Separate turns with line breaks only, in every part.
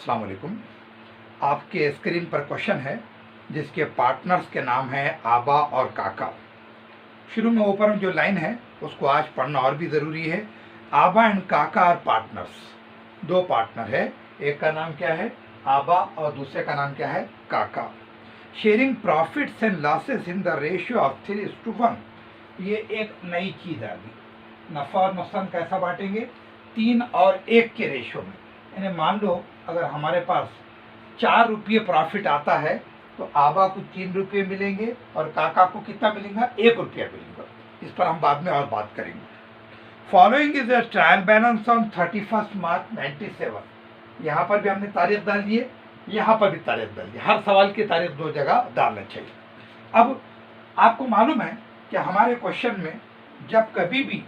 अस्सलाम वालेकुम। आपके स्क्रीन पर क्वेश्चन है जिसके पार्टनर्स के नाम है आबा और काका। शुरू में ऊपर में जो लाइन है उसको आज पढ़ना और भी ज़रूरी है। आबा एंड काका आर पार्टनर्स, दो पार्टनर है, एक का नाम क्या है आबा और दूसरे का नाम क्या है काका। Sharing profits and losses in the ratio of 3:1। ये एक नई चीज़ आ गई। नफ़ा और नुकसान कैसा बांटेंगे? 3 और 1 के रेशियो में। यानी मान लो अगर हमारे पास 4 रुपये प्रॉफिट आता है तो आबा को 3 रुपये मिलेंगे और काका को कितना मिलेगा? 1 रुपया मिलेगा। इस पर हम बाद में और बात करेंगे। Following is a trial balance on 31 मार्च 97। यहाँ पर भी हमने तारीख डाल दी है, यहाँ पर भी तारीख डाल दी। हर सवाल की तारीख 2 जगह डालना चाहिए। अब आपको मालूम है कि हमारे क्वेश्चन में जब कभी भी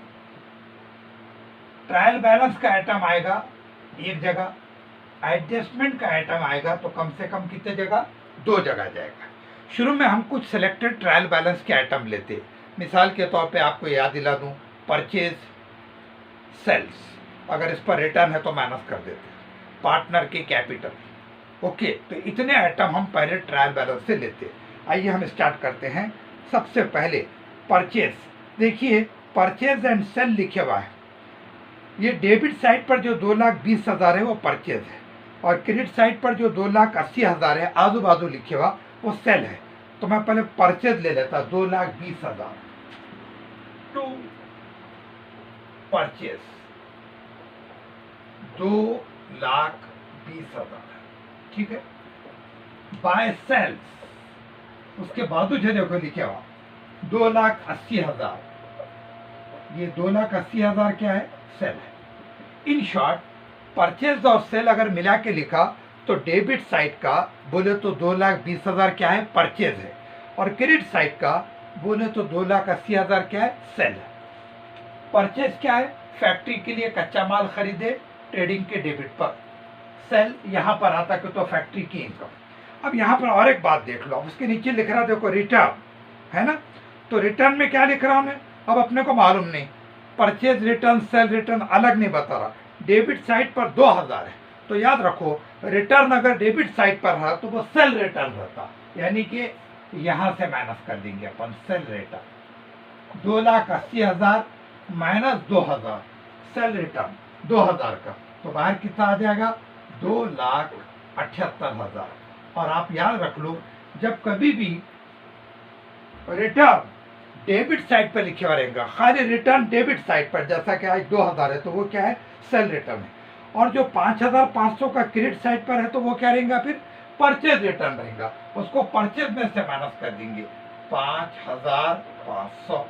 ट्रायल बैलेंस का आइटम आएगा एक जगह, एडजस्टमेंट का आइटम आएगा तो कम से कम कितने जगह? 2 जगह जाएगा। शुरू में हम कुछ सिलेक्टेड ट्रायल बैलेंस के आइटम लेते। मिसाल के तौर पे आपको याद दिला दूं, परचेज, सेल्स, अगर इस पर रिटर्न है तो माइनस कर देते, पार्टनर के कैपिटल। ओके, तो इतने आइटम हम पहले ट्रायल बैलेंस से लेते। आइए हम स्टार्ट करते हैं। सबसे पहले परचेज। देखिए परचेज एंड सेल लिखे हुआ है। ये डेबिट साइड पर जो 2,20,000 है वो परचेज है और क्रेडिट साइड पर जो 2,80,000 है आजू बाजू लिखे हुआ वो सेल है। तो मैं पहले परचेज ले लेता, 2,20,000 टू परचेज 2,20,000, ठीक है। बाय सेल्स उसके बाजू जो देखो लिखे हुआ 2,80,000, ये 2,80,000 क्या है? सेल है। इन शॉर्ट परचेज और सेल अगर मिला के लिखा तो डेबिट साइड का बोले तो 2,20,000 क्या है? परचेज है और क्रेडिट साइड का बोले तो 2,80,000 क्या है? सेल है। परचेज क्या है? फैक्ट्री के लिए कच्चा माल खरीदे ट्रेडिंग के डेबिट पर। सेल यहाँ पर आता कि तो फैक्ट्री की इनकम। अब यहाँ पर और एक बात देख लो, उसके नीचे लिख रहा देखो रिटर्न, है ना। तो रिटर्न में क्या लिख रहा हूँ मैं? अब अपने को मालूम नहीं, परचेज रिटर्न सेल रिटर्न अलग नहीं बता रहा। डेबिट साइड पर 2,000 है तो याद रखो रिटर्न अगर डेबिट साइड पर रहा तो वो सेल रिटर्न रहता, यानी कि यहां से माइनस कर देंगे अपन sale return. 2,80,000 minus 2,000 sale return 2,000 का, तो बाहर कितना आ जाएगा? 2,78,000। और आप याद रख लो जब कभी भी रिटर्न डेबिट साइड पर लिखे हुआ रहेगा, खाली रिटर्न डेबिट साइड पर, जैसा कि आज 2,000 है तो वो क्या है? सेल रिटर्न है। और जो 5,500 का क्रेडिट साइड पर है तो वो क्या रहेगा? फिर परचेज रिटर्न रहेगा। उसको परचेज में से माइनस कर देंगे 5,500,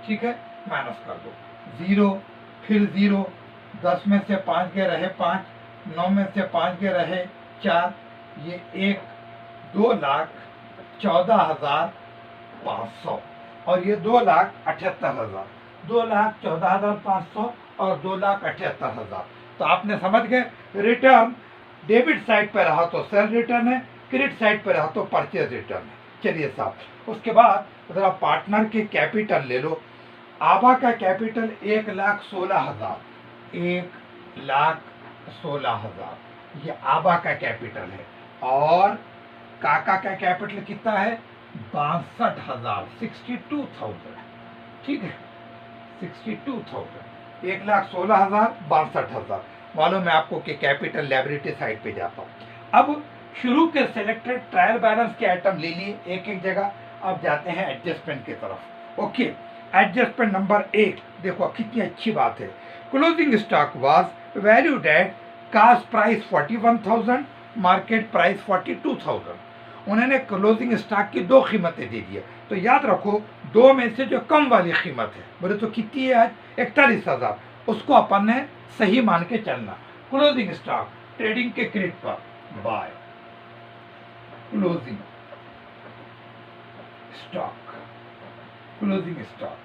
ठीक है, माइनस कर दो। 0 फिर 0, 10 में से 5 गए रहे 5, 9 में से 5 गए रहे 4, ये 1, 2,14,500 और ये 2,78,000, 2,14,500 और 2,78,000। तो आपने समझ गए रिटर्न डेबिट साइड पर रहा तो सेल रिटर्न है, क्रेडिट साइड पर रहा तो परचेज रिटर्न है। चलिए साहब, उसके बाद जरा पार्टनर के कैपिटल ले लो। आबा का कैपिटल 1,16,000, 1,16,000 ये आबा का कैपिटल है। और काका का कैपिटल कितना है? 62,000, 62,000, ठीक है, 62,000, 1,16,000, 62,000। मालूम है आपको कि कैपिटल लायबिलिटी साइड पे जाता हूँ। अब शुरू के सिलेक्टेड ट्रायल बैलेंस के आइटम ले लिए एक एक जगह। अब जाते हैं एडजस्टमेंट की तरफ। ओके, एडजस्टमेंट नंबर 1 देखो कितनी अच्छी बात है। Closing stock was valued at cost price 41,000, market price 42,000। उन्होंने क्लोजिंग स्टॉक की 2 कीमतें दे दी है। तो याद रखो 2 में से जो कम वाली कीमत है बोले तो कितनी है आज? 41,000। उसको अपन ने सही मान के चलना। क्लोजिंग स्टॉक ट्रेडिंग के क्रेडिट पर by closing stock, closing stock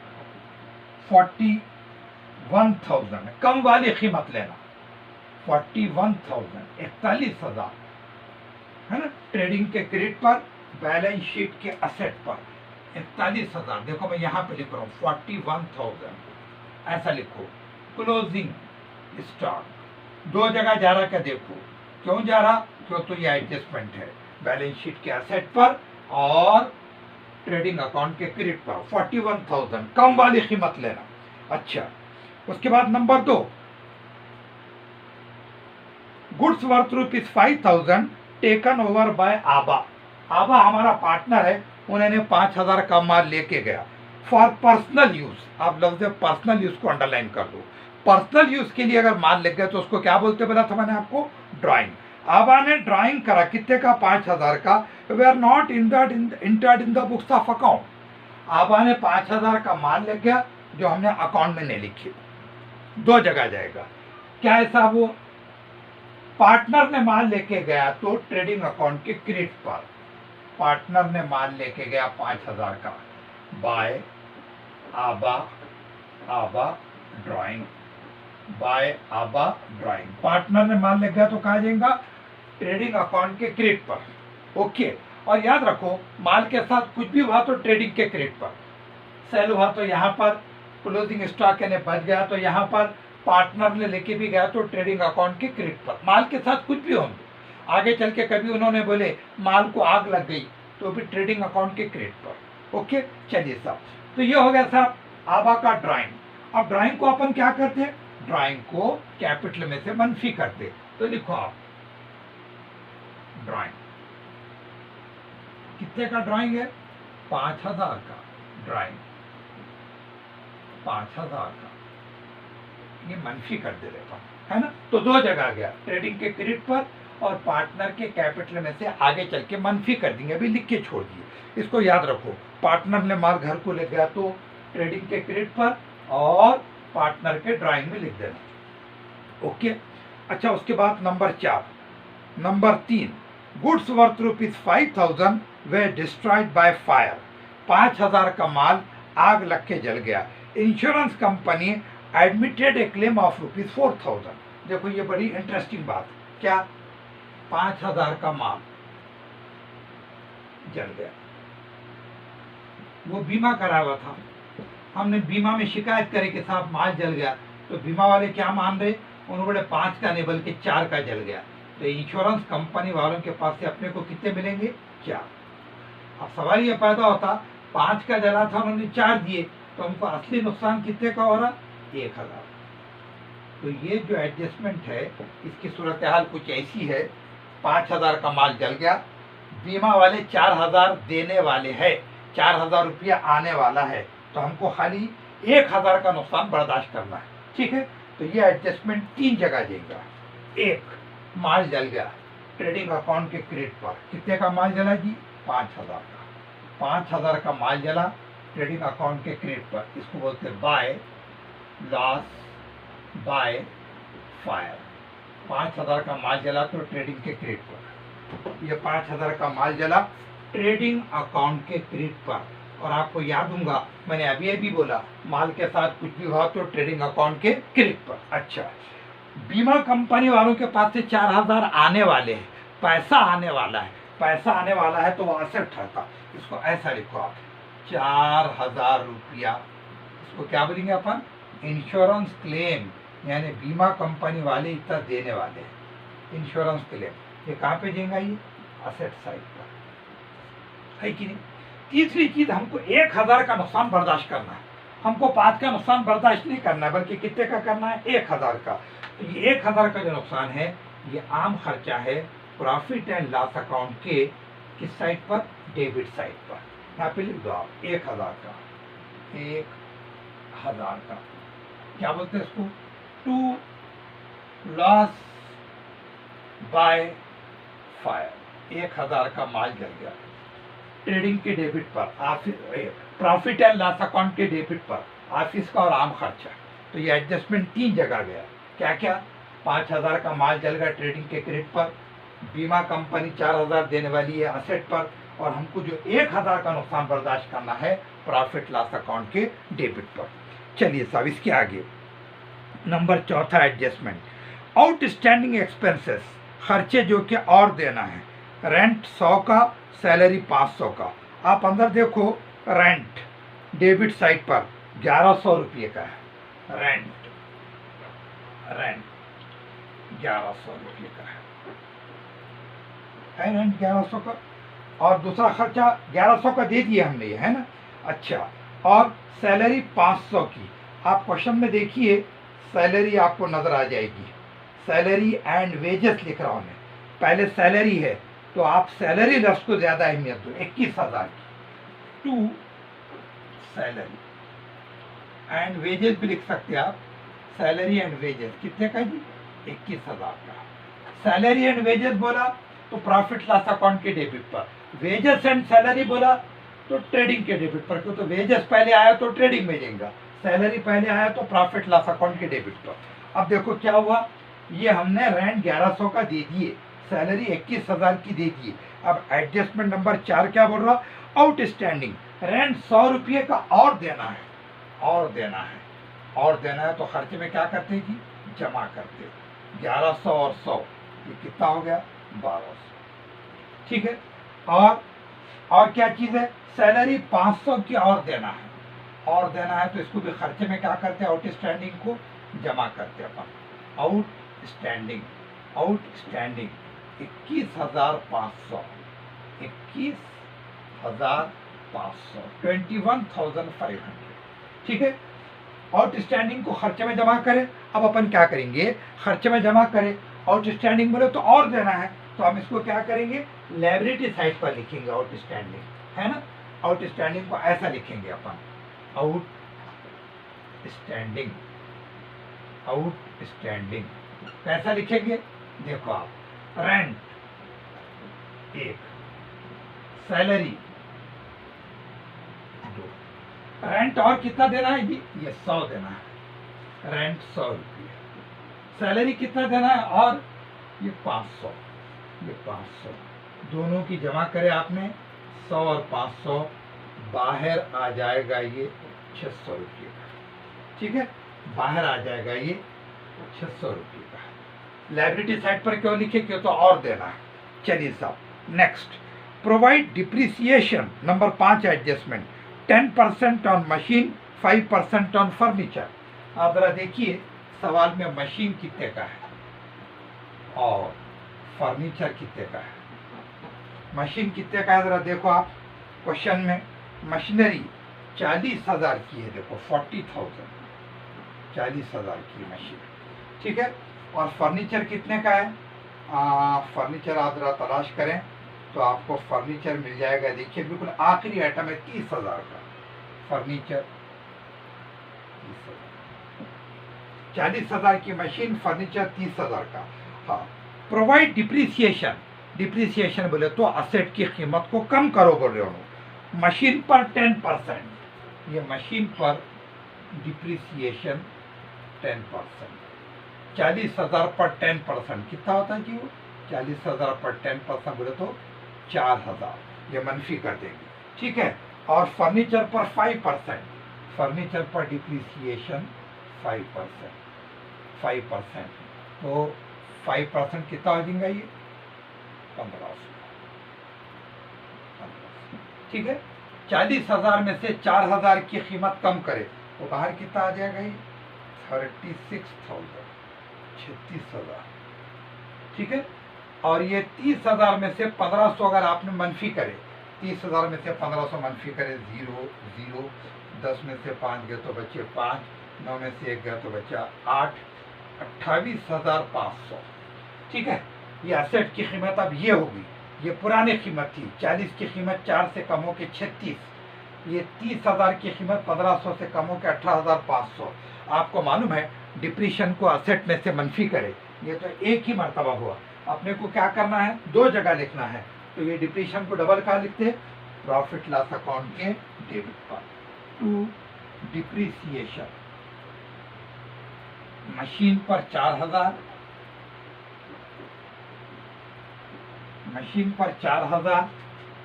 41,000 कम वाली कीमत लेना। 41,000, 41,000 है ना। ट्रेडिंग के क्रेडिट पर, बैलेंस शीट के असेट पर 41,000। देखो मैं यहाँ पे लिख रहा हूँ 41,000, ऐसा लिखो। क्लोजिंग स्टॉक 2 जगह जा रहा क्या? देखो क्यों जा रहा? क्यों? तो ये एडजस्टमेंट है बैलेंस शीट के एसेट पर और ट्रेडिंग अकाउंट के क्रेडिट पर। 41,000 कम वाली कीमत लेना। अच्छा, उसके बाद number 2, goods worth ₹5,000 taken over by आबा। आबा हमारा पार्टनर है, उन्होंने 5,000 का माल लेके गया फॉर पर्सनल यूज। आप लफ्ज पर्सनल यूज को अंडरलाइन कर दो। पर्सनल यूज के लिए अगर माल लेके गया तो उसको क्या बोलते बोला था मैंने आपको? ड्राइंग। आबा ने ड्राइंग करा कितने का? 5,000 का। We are not entered in the books of account. आबा ने 5,000 का माल ले गया जो हमने अकाउंट में नहीं लिखी। दो जगह जाएगा। क्या ऐसा? वो पार्टनर ने माल लेके गया तो ट्रेडिंग अकाउंट के क्रेडिट पर। पार्टनर ने माल लेके गया 5,000 का, बाय आबा, आबा ड्राइंग, बाय आबा ड्राइंग। पार्टनर ने माल ले गया तो कहा जाएगा? ट्रेडिंग अकाउंट के क्रेडिट पर। ओके, और याद रखो माल के साथ कुछ भी हुआ तो ट्रेडिंग के क्रेडिट पर। सेल हुआ तो यहाँ पर, क्लोजिंग स्टॉक यानी बच गया तो यहाँ पर, पार्टनर ने लेके भी गया तो ट्रेडिंग अकाउंट के क्रेडिट पर। माल के साथ कुछ भी होंगे, आगे चल के कभी उन्होंने बोले माल को आग लग गई तो भी ट्रेडिंग अकाउंट के क्रेडिट पर। ओके, चलिए साहब, तो ये हो गया साहब आबा का ड्राइंग। अब ड्राइंग को अपन क्या करते? ड्राइंग को कैपिटल में से मनफी करते। तो लिखो आप ड्राइंग। कितने का ड्राइंग है? 5,000 का ड्राइंग, 5,000 का। ये मनफी कर दे रहे है ना? तो दो जगह गया, ट्रेडिंग के क्रेडिट पर और पार्टनर के कैपिटल में से आगे चल के मनफी कर देंगे। अभी लिख के छोड़ दिए, इसको याद रखो। पार्टनर ने माल घर को ले गया तो ट्रेडिंग के क्रेडिट पर और पार्टनर के ड्राइंग में लिख देना। ओके, अच्छा, उसके बाद number 4, number 3, goods worth ₹5,000 way destroyed by fire. 5,000 का माल आग लग के जल गया। Insurance company admitted A claim of ₹4,000। देखो ये बड़ी इंटरेस्टिंग बात। क्या? 5,000 का माल जल गया, वो बीमा करा हुआ था, हमने बीमा में शिकायत करे कि साहब माल जल गया, तो बीमा वाले क्या मान रहे? उन्होंने बोले 5 का नहीं बल्कि 4 का जल गया। तो इंश्योरेंस कंपनी वालों के पास से अपने को कितने मिलेंगे? 4। अब सवाल ये पैदा होता, 5 का जला था, उन्होंने 4 दिए, तो हमको असली नुकसान कितने का हो रहा? 1,000। तो ये जो एडजस्टमेंट है इसकी सूरत हाल कुछ ऐसी है। 5,000 का माल जल गया, बीमा वाले 4,000 देने वाले हैं, 4,000 रुपया आने वाला है, तो हमको खाली 1,000 का नुकसान बर्दाश्त करना है। ठीक है, तो ये एडजस्टमेंट 3 जगह देगा। एक, माल जल गया ट्रेडिंग अकाउंट के क्रेडिट पर। कितने का माल जला जी? 5,000 का। 5,000 का माल जला ट्रेडिंग अकाउंट के क्रेडिट पर, इसको बोलते हैं बाय लॉस बाय फायर। 5,000 का माल जला तो ट्रेडिंग के क्रेडिट पर। ये 5,000 का माल जला ट्रेडिंग अकाउंट के क्रेडिट पर। और आपको याद दूंगा, मैंने अभी बोला माल के साथ कुछ भी हुआ तो ट्रेडिंग अकाउंट के क्रेडिट पर। अच्छा, बीमा कंपनी वालों के पास से 4,000 आने वाले हैं, पैसा आने वाला है। पैसा आने वाला है तो वो असेट ठहरता। इसको ऐसा लिखो आप, 4,000 रुपया। इसको क्या बोलेंगे अपन? इंश्योरेंस क्लेम, यानी बीमा कंपनी वाले इतना देने वाले हैं। इंश्योरेंस क्लेम ये कहाँ पे देंगे? ये असेट साइड पर, है कि नहीं? तीसरी चीज, हमको 1,000 का नुकसान बर्दाश्त करना है। हमको 5 का नुकसान बर्दाश्त नहीं करना है, बल्कि कितने का करना है? 1,000 का। तो ये 1,000 का जो नुकसान है ये आम खर्चा है प्रॉफिट एंड लॉस अकाउंट के किस साइड पर? डेबिट साइड पर। यहाँ पे लिख दो आप 1,000 का, 1,000 का। क्या बोलते हैं इसको? To loss by fire. 1,000 का माल जल गया ट्रेडिंग के डेबिट पर, प्रॉफिट एंड लॉस अकाउंट के डेबिट पर, ऑफिस का और आम खर्चा। तो ये एडजस्टमेंट 3 जगह गया। क्या क्या? 5,000 का माल जल गया ट्रेडिंग के क्रेडिट पर, बीमा कंपनी 4,000 देने वाली है असेट पर, और हमको जो 1,000 का नुकसान बर्दाश्त करना है प्रॉफिट लॉस अकाउंट के डेबिट पर। चलिए साहब, इसके आगे नंबर 4 एडजस्टमेंट, आउटस्टैंडिंग एक्सपेंसेस, खर्चे जो कि और देना है। रेंट 100 का, सैलरी 500 का। आप अंदर देखो, रेंट डेबिट साइड पर 1,100 रुपये का है। रेंट 1,100 रुपये का है। है रेंट 1100 का, और दूसरा खर्चा 1100 का दे दिया हमने, ये है ना। अच्छा, और सैलरी 500 की, आप क्वेश्चन में देखिए सैलरी आपको नजर आ जाएगी, सैलरी एंड वेजेस लिख रहा हूं मैं। पहले सैलरी है तो आप सैलरी लफ्ज को ज्यादा अहमियत दो, 21,000 की, टू सैलरी एंड वेजेस भी लिख सकते हैं आप, सैलरी एंड वेजेस कितने का जी, 21,000 का। सैलरी एंड वेजेस बोला तो प्रॉफिट लॉस अकाउंट के डेबिट पर, वेजेस एंड सैलरी बोला तो ट्रेडिंग के डेबिट पर, क्योंकि तो वेजेस पहले आया तो ट्रेडिंग में जाएगा, सैलरी पहले आया तो प्रॉफिट लॉस अकाउंट के डेबिट पर। अब देखो क्या हुआ, ये हमने रेंट 1100 का दे दिए, सैलरी 21,000 की दे दिए। अब एडजस्टमेंट नंबर 4 क्या बोल रहा, आउटस्टैंडिंग रेंट 100 रुपये का और देना है, और देना है, और देना है, तो खर्चे में क्या करते हैं जी, जमा करते हैं। 1100 और 100 ये कितना हो गया, 1200, ठीक है। और क्या चीज है, सैलरी 500 की और देना है, और देना है, तो इसको भी खर्चे में क्या करते हैं, आउटस्टैंडिंग को जमा करते हैं अपन। आउटस्टैंडिंग 21,500, 21,500, 21,500, ठीक है। आउटस्टैंडिंग को खर्चे में जमा करें। अब अपन क्या करेंगे, खर्चे में जमा करें, आउटस्टैंडिंग बोले तो और देना है, तो हम इसको क्या करेंगे, लायबिलिटी साइड पर लिखेंगे आउटस्टैंडिंग, है ना। आउटस्टैंडिंग को ऐसा लिखेंगे अपन, आउटस्टैंडिंग, आउटस्टैंडिंग कैसा लिखेंगे, देखो आप, रेंट 1, सैलरी 2, रेंट और कितना देना है जी, ये 100 देना है, रेंट 100 रुपये, सैलरी कितना देना है, और ये 500, ये 500, दोनों की जमा करें आपने, 100 और 500, बाहर आ जाएगा ये 600 रुपये का, ठीक है, बाहर आ जाएगा ये 600 रुपये का। लायबिलिटी साइड पर क्यों लिखे, क्यों तो और देना है। चलिए साहब, next, provide depreciation number 5 adjustment, 10% on machine, 5% on furniture. आप जरा देखिए सवाल में मशीन कितने का है और फर्नीचर कितने का है, मशीन कितने का है जरा देखो आप, क्वेश्चन में मशीनरी 40,000 की है, देखो 40,000, 40,000 की मशीन, ठीक है। और फर्नीचर कितने का है, फर्नीचर आप जरा तलाश करें तो आपको फर्नीचर मिल जाएगा, देखिए बिल्कुल आखिरी आइटम है 30,000 का फर्नीचर, 40,000 की मशीन, फर्नीचर 30,000 का। हाँ, प्रोवाइड डिप्रिसिएशन, डिप्रिसिएशन बोले तो असेट की कीमत को कम करो बोल रहे हो, मशीन पर 10%, ये मशीन पर डिप्रिसिएशन 10%, 40,000 पर 10% कितना होता है जी वो, 40,000 पर 10% बोले तो 4,000, ये मनफी कर देंगे, ठीक है। और फर्नीचर पर 5%, फर्नीचर पर डिप्रिसिएशन 5%, 5%, तो 5% कितना हो जाएगा ये, 1500, ठीक है। 40,000 में से 4,000 की कीमत कम करे तो बाहर कितना आ जाएगा ये, 36,000, 36,000, ठीक है। और ये 30,000 में से 1500 अगर आपने मनफी करे, 30,000 में से 1500 मनफी करे, 0 0, 10 में से 5 गए तो बचे 5, 9 में से 1 गया तो बचा 8, 28,500, ठीक है। ये असेट की कीमत अब ये होगी, ये पुरानी कीमत थी, 40 की कीमत 4 से कम हो के 36, ये 30,000 की कीमत 1500 से कम हो के 18,500। आपको मालूम है डिप्रीशन को असेट में से मनफी करे, ये तो एक ही मर्तबा हुआ, अपने को क्या करना है, 2 जगह लिखना है, तो ये डिप्रीशन को डबल कहाँ लिखते हैं, प्रॉफिट लॉस अकाउंट के डेबिट पर, टू डिप्रीसिएशन, मशीन पर 4,000, मशीन पर 4,000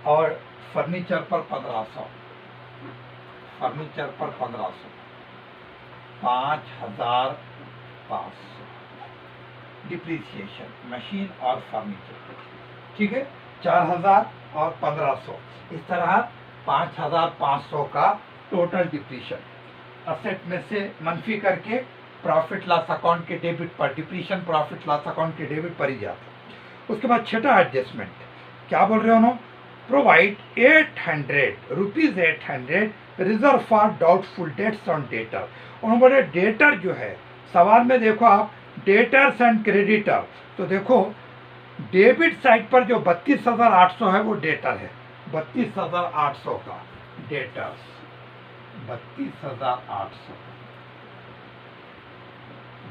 और फर्नीचर पर 1,500, फर्नीचर पर 1,500, 5,500 डिप्रिसिएशन मशीन और फर्नीचर, ठीक है। 4,000 और 1,500, इस तरह 5,500 का टोटल डिप्रीशन असेट में से मनफी करके प्रॉफिट लॉस अकाउंट के डेबिट पर, डिप्रीशन प्रॉफिट लॉस अकाउंट के डेबिट पर ही जाता। उसके बाद छठा एडजस्टमेंट, क्या बोल रहे हो उन्होंने, provide 800 rupees 800 reserve for doubtful debts on debtor. उन्होंने बोले डेटर जो है, सवाल में देखो आप डेटर्स एंड क्रेडिटर, तो देखो डेबिट साइड पर जो 32,800 है वो डेटर है, 32,800 का डेटर्स, 32,800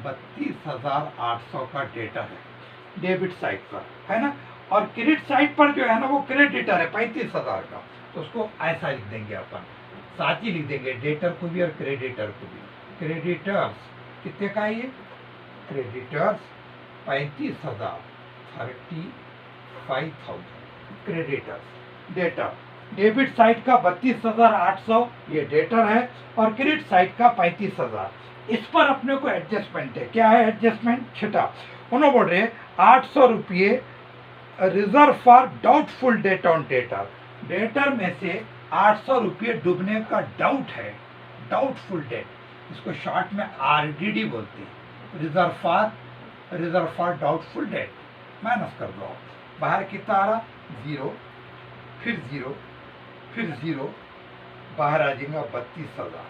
32,800 का डेटर है डेबिट साइड पर, है ना। और क्रेडिट साइड पर जो है ना वो क्रेडिटर है 35,000 का, तो उसको ऐसा लिख देंगे अपन, साथ ही लिख देंगे डेटर को भी और क्रेडिटर को भी। क्रेडिटर्स कितने का है ये, creditors 35,000, 35,000 creditors. Debtor debit side का 32,800 ये डेटर है और क्रेडिट साइड का 35,000। इस पर अपने को एडजस्टमेंट है, क्या है एडजस्टमेंट, छठा उन्होंने बोल रहे 800 रुपये reserve for doubtful debt on debtor. Debtor में से 800 रुपये डूबने का डाउट है, डाउटफुल डेट, इसको शॉर्ट में आरडीडी बोलते हैं, reserve for doubtful debt. Minus कर दो, बाहर कितना आ रहा, 0 फिर 0 फिर 0, बाहर आ जाएगा 32,000,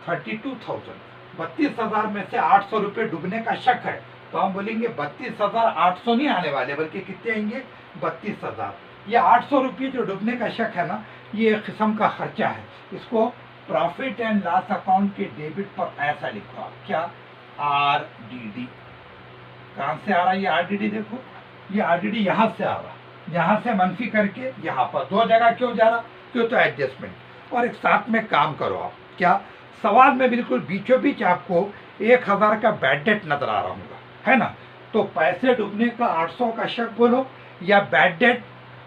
32,000। 32,000 में से 800 रुपये डूबने का शक है, तो हम बोलेंगे 32,800 नहीं आने वाले, बल्कि कितने आएंगे, 32,000। ये 800 रुपये जो डूबने का शक है ना, ये एक किस्म का खर्चा है, इसको प्रॉफिट एंड लॉस अकाउंट के डेबिट पर ऐसा लिखो आप, क्या, आरडीडी। कहाँ से आ रहा है ये आरडीडी, देखो ये आरडीडी यहाँ से आ रहा, यहाँ से मनफी करके यहाँ पर, दो जगह क्यों जा रहा, क्यों, तो एडजस्टमेंट। और एक साथ में काम करो आप, क्या, सवाल में बिल्कुल बीचों बीच आपको 1,000 का बैड डेट नजर आ रहा होगा, है ना, तो पैसे डूबने का 800 का शक बोलो या बैड डेट,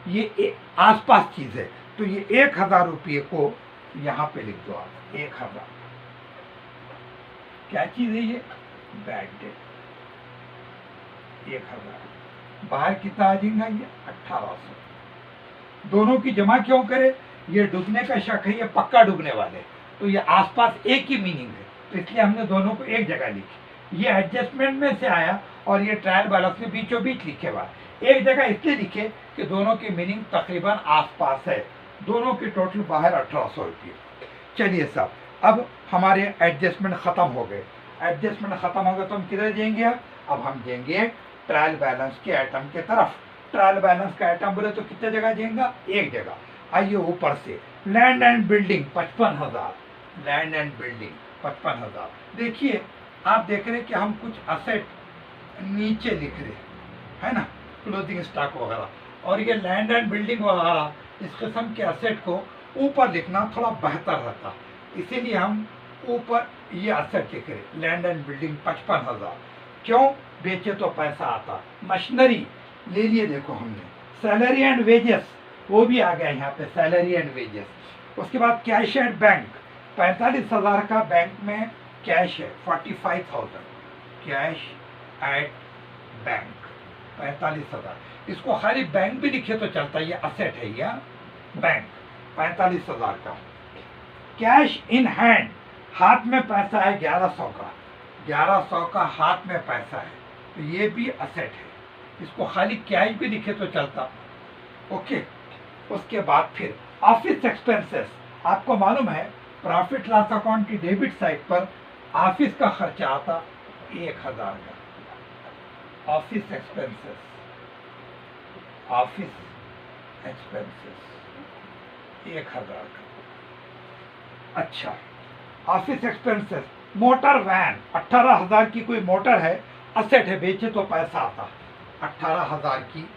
ये आसपास चीज है, तो ये 1,000 रुपये को यहाँ पे लिख दो आप, 1,000 क्या चीज है ये, बैड डेट, 1,000। बाहर कितना आ जाएगा ये, 1,800। दोनों की जमा क्यों करे, ये डूबने का शक है, ये पक्का डूबने वाले, तो ये आसपास एक ही मीनिंग है, तो इसलिए हमने दोनों को एक जगह लिखी। ये एडजस्टमेंट में से आया और ये ट्रायल बैलेंस में बीचों बीच लिखे हुआ, एक जगह इसलिए लिखे कि दोनों की मीनिंग तकरीबन आसपास है, दोनों की टोटल बाहर 1,800 रुपये। चलिए साहब, अब हमारे एडजस्टमेंट खत्म हो गए, एडजस्टमेंट खत्म हो गए तो हम किधर जाएंगे, अब हम जाएंगे ट्रायल बैलेंस के आइटम के तरफ। ट्रायल बैलेंस का आइटम बोले तो कितने जगह जाएगा, एक जगह। आइए ऊपर से, land and building 55,000, land and building 55,000। देखिए आप देख रहे हैं कि हम कुछ असेट नीचे लिख रहे है ना, क्लोथिंग स्टॉक वगैरह, और ये लैंड एंड बिल्डिंग वगैरह इस किस्म के असेट को ऊपर लिखना थोड़ा बेहतर रहता, इसीलिए हम ऊपर ये असेट लिख रहे, लैंड एंड बिल्डिंग 55,000। क्यों, बेचे तो पैसा आता। मशीनरी ले लिए, देखो हमने सैलरी एंड वेजेस, वो भी आ गया यहाँ पे, सैलरी एंड वेजेस। उसके बाद कैश एट बैंक, 45,000 का बैंक में कैश है, 45,000 कैश एट बैंक, 45,000। इसको खाली बैंक भी लिखे तो चलता है, ये असेट है या बैंक, 45,000 का। कैश इन हैंड, हाथ में पैसा है 1,100 का, 1,100 का हाथ में पैसा है, तो ये भी असेट है, इसको खाली कैश भी लिखे तो चलता। ओके, उसके बाद फिर ऑफिस एक्सपेंसेस, आपको मालूम है प्रॉफिट लॉस अकाउंट की डेबिट साइड पर ऑफिस का खर्चा आता 1,000 का, ऑफिस एक्सपेंसेस, ऑफिस एक्सपेंसेस 1,000 का। अच्छा, ऑफिस एक्सपेंसेस, मोटर वैन 18,000 की कोई मोटर है, असेट है, बेचे तो पैसा आता, 18,000 की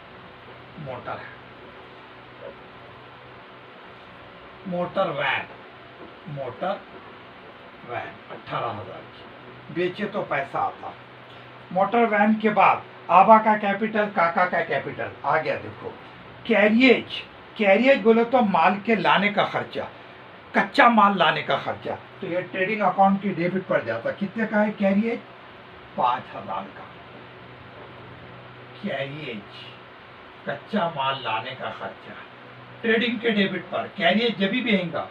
मोटर है, मोटर वैन, मोटर वैन 18,000 की, बेचे तो पैसा आता। मोटर वैन के बाद आबा का कैपिटल, काका का कैपिटल आ गया। देखो कैरियज, कैरियज बोले तो माल के लाने का खर्चा, कच्चा माल लाने का खर्चा, तो ये ट्रेडिंग अकाउंट की डेबिट पर जाता। कितने का है कैरियज, 5,000 का कैरियज, कच्चा माल लाने का खर्चा ट्रेडिंग के डेबिट पर। कैरियज जब भी आएगा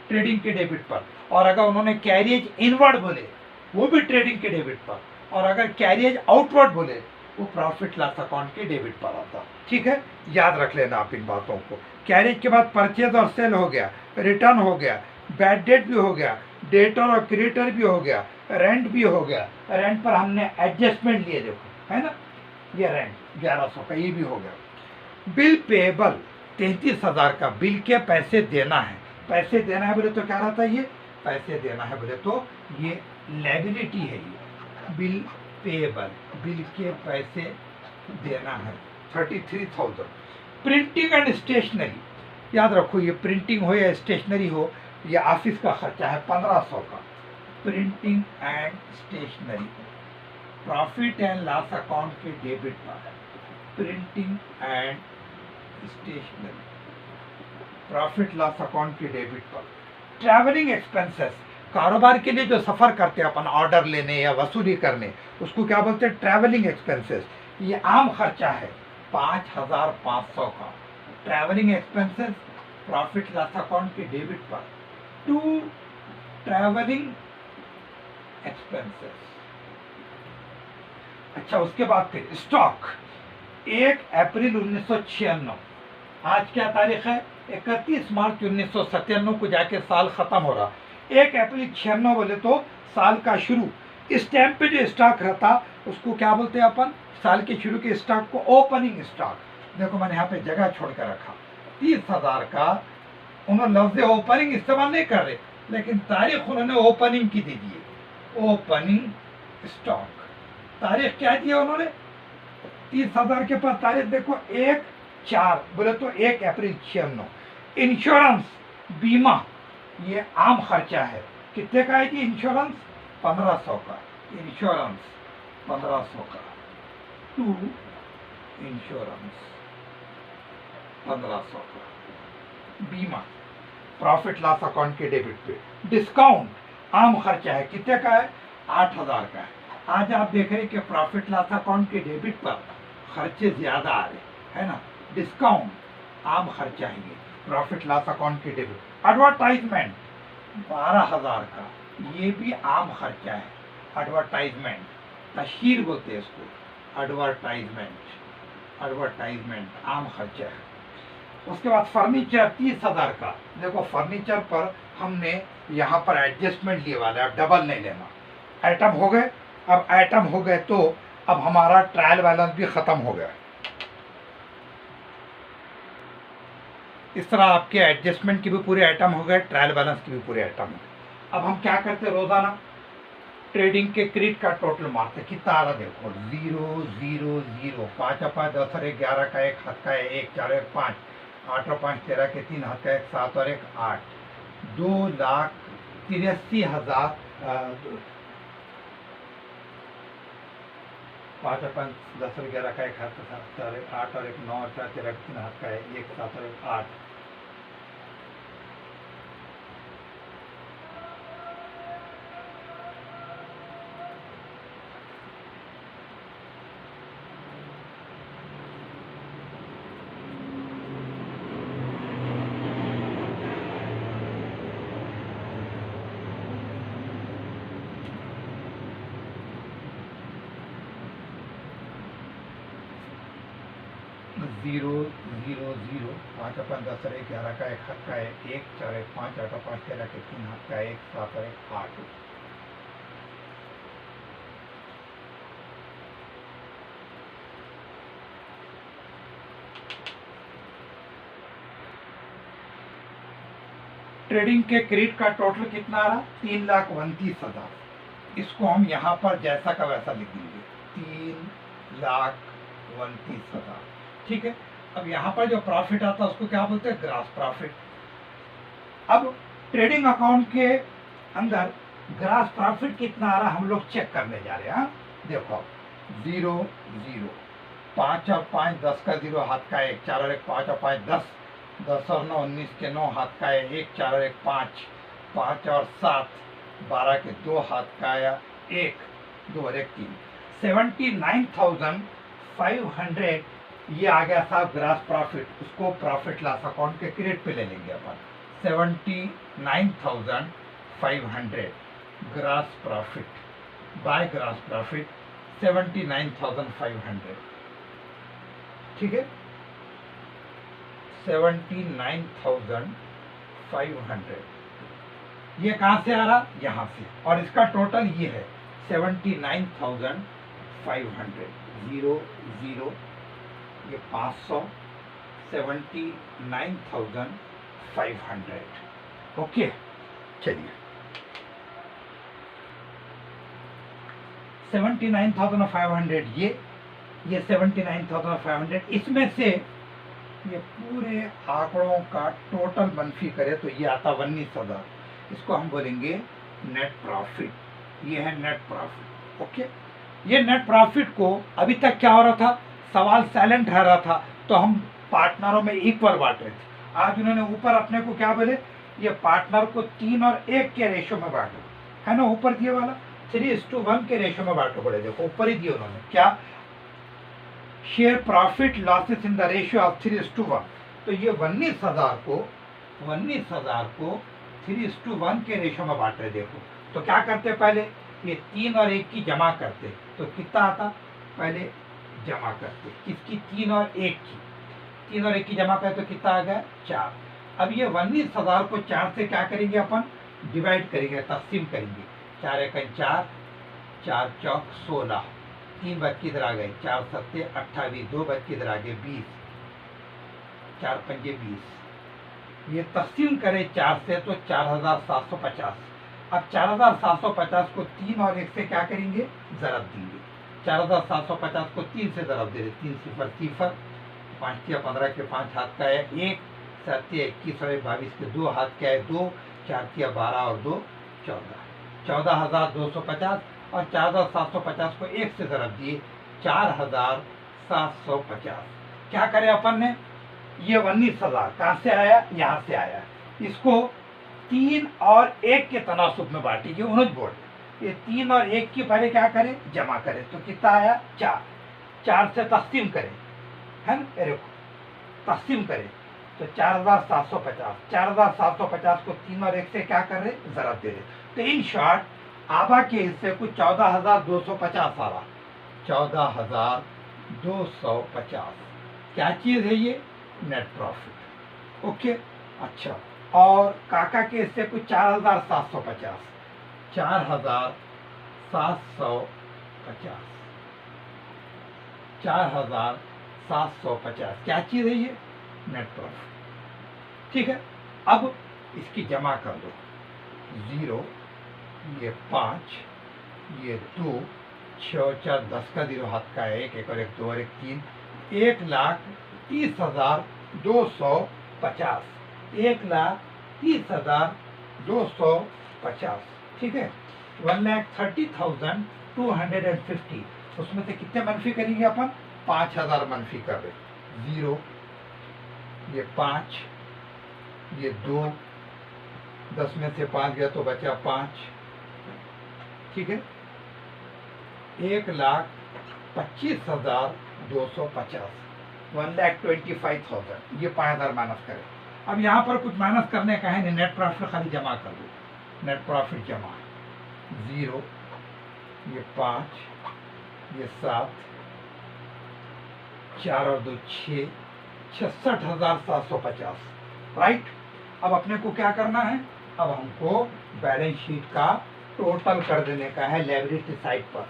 ट्रेडिंग के डेबिट पर, और अगर उन्होंने कैरियज इनवर्ड बोले वो भी ट्रेडिंग के डेबिट पर, और अगर कैरियज आउटवर्ड बोले वो प्रॉफिट लॉस अकाउंट के डेबिट पर आता। ठीक है, याद रख लेना आप इन बातों को। कैरेज के बाद परचेज और सेल हो गया, रिटर्न हो गया, बैड डेट भी हो गया, डेटर और क्रेडिटर भी हो गया, रेंट भी हो गया। रेंट पर हमने एडजस्टमेंट लिए, देखो है ना, ये रेंट 1100 का, ये भी हो गया। बिल पेएबल 33,000 का, बिल के पैसे देना है। पैसे देना है बोले तो क्या रहता है, ये पैसे देना है बोले तो ये लायबिलिटी है। ये बिल पेएबल, बिल के पैसे देना है 33,000। प्रिंटिंग एंड स्टेशनरी, याद रखो ये प्रिंटिंग हो या स्टेशनरी हो, ये ऑफिस का खर्चा है 1500 का। Printing and stationery profit and loss account के डेबिट पर। Printing and stationery profit loss account के डेबिट पर। ट्रैवलिंग एक्सपेंसेस, कारोबार के लिए जो सफर करते हैं अपन ऑर्डर लेने या वसूली करने, उसको क्या बोलते हैं, ट्रैवलिंग एक्सपेंसेस। ये आम खर्चा है 5,500 का। Travelling expenses profit loss account के डेबिट पर। To travelling expenses. अच्छा, उसके बाद फिर स्टॉक। 1 अप्रैल 1996, आज क्या तारीख है, 31 मार्च 1997 को जाके साल खत्म हो रहा। 1 अप्रैल 96 बोले तो साल का शुरू। इस टाइम पे जो स्टॉक रहता उसको क्या बोलते हैं अपन, साल के शुरू के स्टॉक को ओपनिंग स्टॉक। देखो मैंने यहाँ पे जगह छोड़ कर रखा। 30,000 का, उन्होंने लफ्ज ओपनिंग इस्तेमाल नहीं कर रहे, लेकिन तारीख उन्होंने ओपनिंग की दे दी है, ओपनिंग स्टॉक। तारीख क्या दी है उन्होंने, 30,000 के पास तारीख देखो 1/4 बोले तो 1 अप्रैल 96। इंश्योरेंस, बीमा, ये आम खर्चा है। कितने का है जी इंश्योरेंस, 1500 का। इंश्योरेंस 1500 का। टू इंश्योरेंस 1500 का। बीमा प्रॉफिट लॉस अकाउंट के डेबिट पे। डिस्काउंट आम खर्चा है, कितने का है, 8,000 का है। आज आप देख रहे हैं कि प्रॉफिट लॉस अकाउंट के डेबिट पर खर्चे ज्यादा आ रहे है ना। डिस्काउंट आम खर्चा है, ये प्रॉफिट लॉस अकाउंट के डेबिट। एडवर्टाइजमेंट 12,000 का, ये भी आम खर्चा है। एडवर्टाइजमेंट, तशहीर बोलते हैं इसको, एडवर्टाइजमेंट। एडवर्टाइजमेंट आम खर्चा है। उसके बाद फर्नीचर 30,000 का। देखो फर्नीचर पर हमने यहाँ पर एडजस्टमेंट लिए वाला है, अब डबल नहीं लेना। आइटम हो गए, अब आइटम हो गए तो अब हमारा ट्रायल बैलेंस भी खत्म हो गया। इस तरह आपके एडजस्टमेंट के भी पूरे आइटम हो गए, ट्रायल बैलेंस के भी पूरे आइटम हो गए। अब हम क्या करते हैं, रोजाना ट्रेडिंग के क्रेडिट का टोटल मारते, कितना आ रहा देखो, 0 0 0, 5 5 10 और 1 11 का, 1 हाथ का है, 1 4 1 5, 8 और 5 13 के 3 हाथ का, 1 7 और 1 8, 2,83,000। 5 और 5 10 और 11 का, 1 हाथ का, 7 और 1 8 और 1 9 और 4 13 के 3 हाथ का है, 1 7 और 1 8। जीरो 0 0, 5 और 5 10 और 1 11 का, 1 हाथ का है, 1 4 1 5 8 और 5 13 के 3 हाथ का, 1 7 और 1 8। ट्रेडिंग के क्रेडिट का टोटल कितना आ रहा, 3,29,000। इसको हम यहाँ पर जैसा का वैसा लिख देंगे, 3,29,000। ठीक है, अब यहाँ पर जो प्रॉफिट आता है उसको क्या बोलते हैं, ग्रॉस प्रॉफिट। अब ट्रेडिंग अकाउंट के अंदर ग्रॉस प्रॉफिट कितना आ रहा हम लोग चेक करने जा रहे हैं। देखो 0 0, 5 और 5 10 का 0 हाथ का है, 1 4 और 1 5 और 5 10, 10 और 9 19 के 9 हाथ का है, 1 4 और 1 5, 5 और 7 12 के 2 हाथ का है, 1 2 और 1 3, 79,500 ये आ गया साहब ग्रॉस प्रॉफिट। उसको प्रॉफिट लॉस अकाउंट के क्रेडिट पे ले लेंगे अपन। 79,500 gross profit by gross profit 79,500, ठीक है, 79,500। ये कहाँ से आ रहा? यहाँ से, और इसका टोटल ये है 79,500। 0 0, ये 500, 79,500। ओके, चलिए 79,500 ये 79,500, इसमें से ये पूरे आंकड़ों का टोटल मनफी करे तो ये आता 19,000। इसको हम बोलेंगे नेट प्रॉफिट। ये है नेट प्रॉफिट। ओके, ये नेट प्रॉफिट को अभी तक क्या हो रहा था, सवाल साइलेंट है रहा था, तो हम पार्टनरों में इक्वल बांट रहे थे। आज उन्होंने ऊपर अपने को क्या बोले, ये पार्टनर को 3 और 1 के रेशो में बांटो, है ना, ऊपर दिए वाला 3:1 के रेशो में बांटो बोले। देखो ऊपर ही दिए उन्होंने क्या, share profit losses in the ratio of 3:1। तो ये 19,000 को 3:1 के रेशियो में बांट रहे। देखो तो क्या करते पहले, ये 3 और 1 की जमा करते तो कितना आता, पहले जमा करते किसकी, 3 और 1 की, 3 और 1 की जमा करते तो कितना आ गया 4। अब ये 19,000 को 4 से क्या करेंगे अपन, डिवाइड करेंगे, तकसीम करेंगे। 4 × 4, 4 चौक 16, 3 बच के इधर आ गए, 4 सत्ते 28, 2 बच के इधर आ गए 20, 4 पंजे 20। ये तकसीम करें 4 से तो 4,750। अब 4,750 को 3 और 1 से क्या करेंगे, ज़रब देंगे। 4,750 को 3 से ज़रब दे रहे, 3 सिफर सिफर, 5 × 15 के 5 हाथ का है 1, 7 × 21 और 22 के 2 हाथ का है 2, 4 × 12 और 2 14, 14,250। और 4,750 को 1 से ज़रब दिए, 4,750। क्या करें अपन ने, ये 19,000 कहाँ से आया, यहाँ से आया। इसको 3 और 1 के तनासुब में बांटिए, उन्होंने बोल, ये 3 और 1 की पहले क्या करें, जमा करें तो कितना आया 4, 4 से तकसीम करें, है ना, देखो तकसीम करें तो 4,750, 4,750 को 3 और 1 से क्या कर रहे, ज़रब दे रहे। तो इन शॉर्ट आबा के हिस्से को 14,250 आ रहा, 14,250। क्या चीज़ है ये, नेट प्रॉफिट। ओके, अच्छा, और काका के हिस्से को 4,750, 4,750, 4,750। क्या चीज़ है ये, नेट प्रॉफिट। ठीक है, अब इसकी जमा कर दो, 0, ये 5, ये 2, 6 और 4 10 का 0 हाथ का है 1, 1 और 1 2 और 1 3, 1,30,250, 1,30,250। ठीक है, 1,30,250। उसमें से कितने मनफी करेंगे अपन, 5,000 मनफी कर रहे। 0, ये 5, ये 2, 10 में से 5 गया तो बचा 5। ठीक है, 1,25,250, 1,25,000। ये 5,000 माइनस करें। अब यहाँ पर कुछ माइनस करने का है नहीं, नेट प्रॉफिट खाली जमा कर दो, नेट प्रॉफिट जमा। 0, ये 5, ये 7, 4 और 2 6, 66,750। राइट, अब अपने को क्या करना है, अब हमको बैलेंस शीट का टोटल कर देने का है लायबिलिटी साइड पर।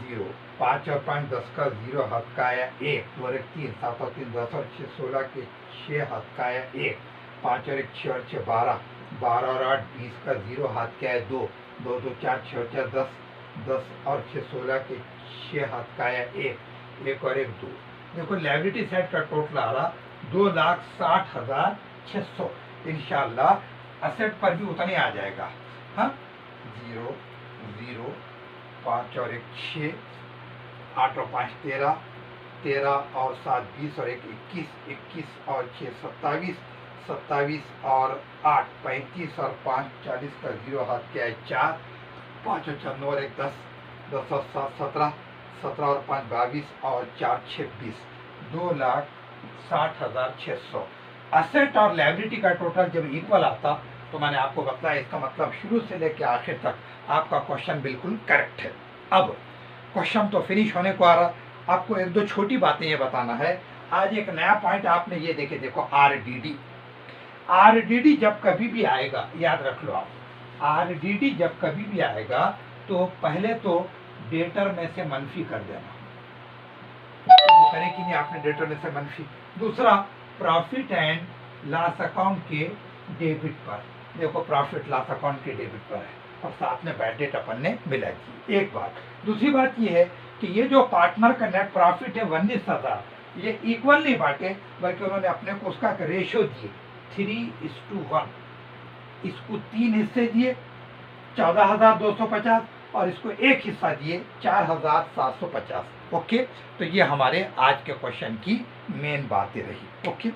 0, 5 और 5 10 का 0 हाथ का आया 1, 2 और 1 3, 7 और 3 10 और 6 16 के 6 हाथ का आया 1, 5 और 1 6 और 6 12, 12 और 8 20 का 0 हाथ का है 2, 2 2 4 6 और 4 10, 10 और 6 16 के 6 हाथ का आया 1, 1 और 1 2। देखो लायबिलिटी साइड का टोटल आ रहा 2,60,600। इंशाल्लाह असेट पर भी उतना ही आ जाएगा। हाँ, 0 0, 5 और 1 6, 8 और 5 13, 13 और 7 20 और 1 21, 21 और 6 27, 27 और 8 35 और 5 40 का 0 हाथ के है 4, 5 और 4 9 और 1 10, 10 और 7 17, 17 और 5 22 और 4 26, 2,60,600। असेट और लायबिलिटी का टोटल जब इक्वल आता तो तो मैंने आपको बताया, इसका मतलब शुरू से लेकर आखिर तक आपका क्वेश्चन बिल्कुल करेक्ट है। अब क्वेश्चन तो फिनिश होने को आ रहा, आपको एक दो छोटी बातें ये बताना है। आज एक नया पॉइंट आपने ये देखे, देखो आरडीडी। आरडीडी जब कभी भी आएगा, याद रख लो आप, आरडीडी जब कभी भी आएगा तो पहले तो डेटर में से मनफी कर देना। वो करें कि नहीं आपने डेटर में से मनफी। दूसरा, प्रॉफिट एंड लॉस अकाउंट के डेबिट पर, देखो प्रॉफिट लॉस अकाउंट के डेबिट पर है और साथ में बैड डेट अपन ने मिला दी, एक बात। दूसरी बात ये है कि ये जो पार्टनर का नेट प्रॉफिट है 19,000, ये इक्वल नहीं बांटे, बल्कि उन्होंने अपने को उसका एक रेशियो दिए 3:1। इसको 3 हिस्से दिए 14,250 और इसको एक हिस्सा दिए 4,750। ओके, तो ये हमारे आज के क्वेश्चन की मेन बातें रही। ओके।